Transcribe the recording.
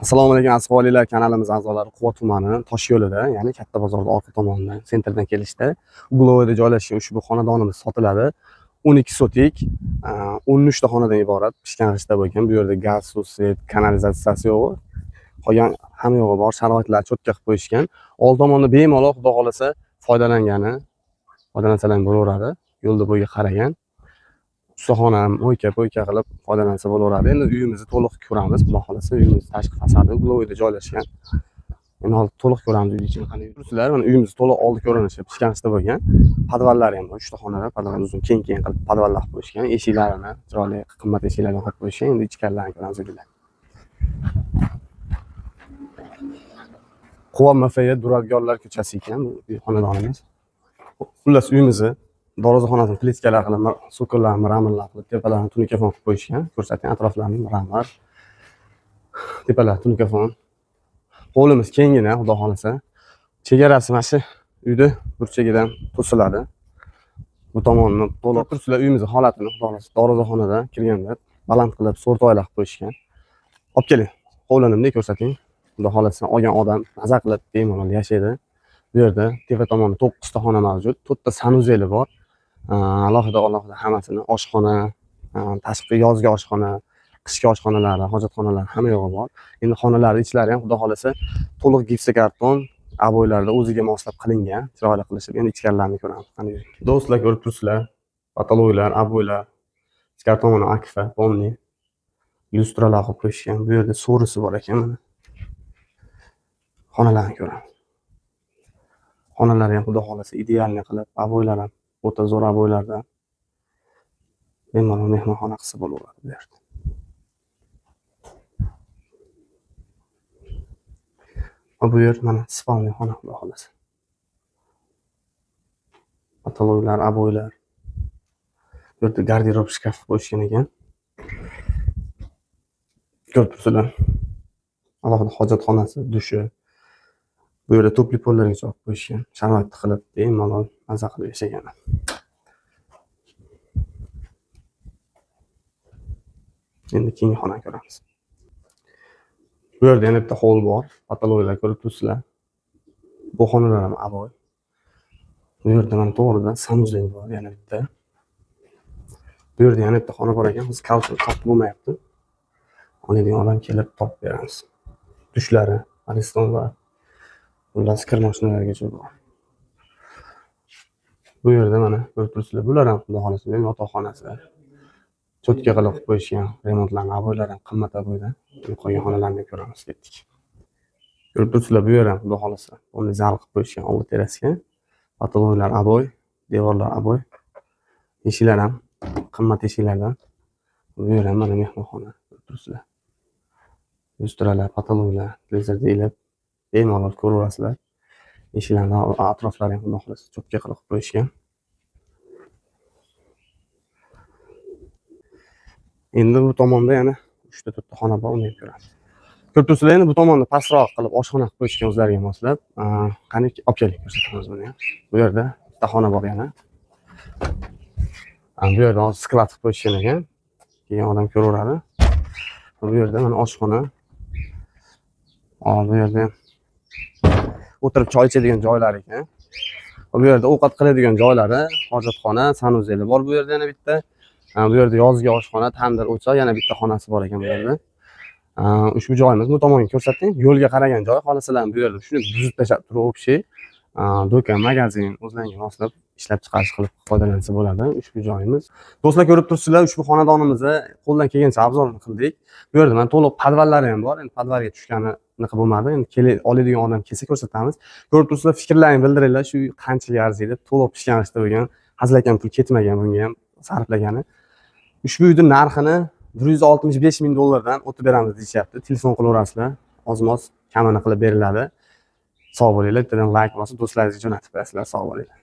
Assalomu alaykum aziz oilalar, kanalimiz a'zolari Quva tumani Toshyo'lida, ya'ni Katta bozorda orqa tomondan, sentrdan kelishda Uglovoyda joylashgan ushbu xonadonimiz sotiladi. 12 sotik, 13 ta xonadan iborat, pishgan g'ishtda bo'lgan. Bu yerda gaz, suv, svet, kanalizatsiyasi yo'q. Qolgan hamma yo'g'i bor, sharoitlar cho'tka qilib qo'yishgan. Old tomonda bemalol xudo xolasa foydalansalar bo'laveradi. Yo'lda bo'yiga qaragan. Ustaxona, mo'yka qilib foydalansa bo'laveradi. Endi uyimizni to'liq ko'ramiz. Xudo xolasa uyimiz tashqi fasadi Uglovoyda joylashgan. Endi hozir to'liq ko'ramiz uyni ichini qanday. Sizlar mana uyimiz to'liq oldi ko'rinishi pishganchda bo'lgan. Podvallari ham bor. 3 ta xonada podval uzun, keng qilib podvallar qilib qo'yishgan. Eshiklarini chiroyli, qimmat eshiklardan qilib qo'yishgan. Endi ichkarilarini ko'ramiz uylar. Quva MFY Duradgorlar ko'chasi ekan bu xonadonimiz. Xullas uyimizni darvozaxonasini plitkalar qilib, so'kinlarni mramorlar qilib, tepalarini tunikafon qilib qo'yishgan. Ko'rsating, atroflarini mramor. Tepalar tunikafon. Qo'limiz kengina, xudo xolasa. Chegarasi mana shu uyda burchagidan to'siladi. Bu tomonni to'liq tursizlar uyimizning holatini, xudo xolasa, darvozaxonada kirganda baland qilib, so'rtoylar qilib qo'yishgan. Olib keling, hovlinimni ko'rsating. Xudo xolasa, olgan odam maza qilib bemalol yashaydi. Bu yerda tepa tomonda 9 ta xona mavjud, 4 ta sanuzeli bor. Alohida hammasini oshxona, tashqi yozgi oshxona, qishki oshxonalari, hojatxonalar hamma yo'g'i bor. Endi xonalarning ichlari ham xudo xolasa to'liq gipsokarton aboylarda o'ziga moslab qilingan, chiroyli qilishib. Endi ichkarilarini ko'ramiz. Qani do'stlar, ko'rib turibsizlar. Patologlar, aboylar, ichkari tomoni akfa, pomni, lyustralar qilib qo'yishgan. Bu yerda so'risi bor ekan mana. Xonalarni ko'ramiz. Xonalar ham xudo xolasa idealni qilib, aboylar ham o'ta zo'r aboylardan. Bemalol mehmonxona qilsa bo'laveradi bu yerda. Bu yer mana spalniy xona xudo xolasa. Patologlar, aboylar. Bu yerda garderob shkaf qo'yishgan ekan. Ko'rib turibsizlar. Alohida hojatxonasi, dushi. Bu yerda to'pli pollarga joy qo'yishgan. Sharoit qilib, bemalol maza qilib yashagan. Endi keyingi xonani ko'ramiz. Bu yerda yana bitta hovli bor. Patologlar ko'rib turibsizlar. Bu xonalar ham aboy. Bu yerda mana to'g'ridan sanuzli bor, yana bitta. Bu yerda yana bitta xona bor ekan. Biz kalkul topib bo'lmayapti. Oladigan odam kelib topib beramiz. Dushlari, aristonlar, xullas kir mashinalarga joy bor. Bu yerda mana ko'rib turibsizlar. Bular ham xudo xolasa yotoqxonasi. Cho'tka qilib qo'yishgan, remontlarni, aboylar ham qimmat aboylar. Qolgan xonalarni ko'ramiz, ketdik. Ko'rib turibsizlar, bu yer ham xudo xolasa uni zal qilib qo'yishgan oldi terasga. Patologlar aboy, devorlar aboy. Eshiklar ham qimmat eshiklardan. Bu yer ham mana mehmonxona, ko'rib turibsizlar. Lyustralar, patologlar, televizorda ilib bemalol ko'raverasizlar. Eshiklarni atroflari ham xudo xolasa cho'tka qilib qo'yishgan. Endi bu tomonda yana 3 ta 4 ta xona bor, uni ham ko'ramiz. Ko'rib turibsizlar, endi bu tomonda pastroq qilib oshxona qilib qo'yishgan o'zlariga moslab. Qani olib keling, ko'rsatamiz buni ham. Bu yerda bitta xona bor yana. Bu yerda hozir sklad qilib qo'yishgan ekan. Keyin odam ko'raveradi. Bu yerda mana oshxona. Bu yerda o'tirib choy ichadigan joylar ekan. Bu yerda ovqat qiladigan joylari, hojatxona, sanuzeli bor bu yerda yana bitta. Bu yerda yozgi oshxona, tandir, o'choq, yana bitta xonasi bor ekan bu yerda. Ushbu joyimiz bu tomonga ko'rsating. Yo'lga qaragan joy. Xohlasalar bu yerda shuni buzib tashlab turib o'pshi, do'kon, magazin o'zlariga moslab ishlab chiqarish qilib foydalansa bo'ladi. Ushbu joyimiz. Do'stlar, ko'rib turibsizlar, ushbu xonadonimizni qo'ldan kelgancha obzorini qildik. Bu yerda mana to'liq podvallari ham bor. Endi podvalga tushgani qilib bo'lmadi. Endi oladigan odam kelsa ko'rsatamiz. Ko'rib turibsizlar, fikrlaringizni bildiringlar. Shu qanchaga arziydi? To'liq pishganishda bo'lgan, hazilakam pul ketmagan bunga ham sarflagani. Ushbu uyning narxini 165 ming dollardan o'tib beramiz deyapti. Telefon qilaverasizlar. Ozmoz kamini qilib beriladi. Sog' bo'linglar. Bittadan like bosib, do'stlaringizga jo'natib qo'yasizlar. Sog' bo'linglar.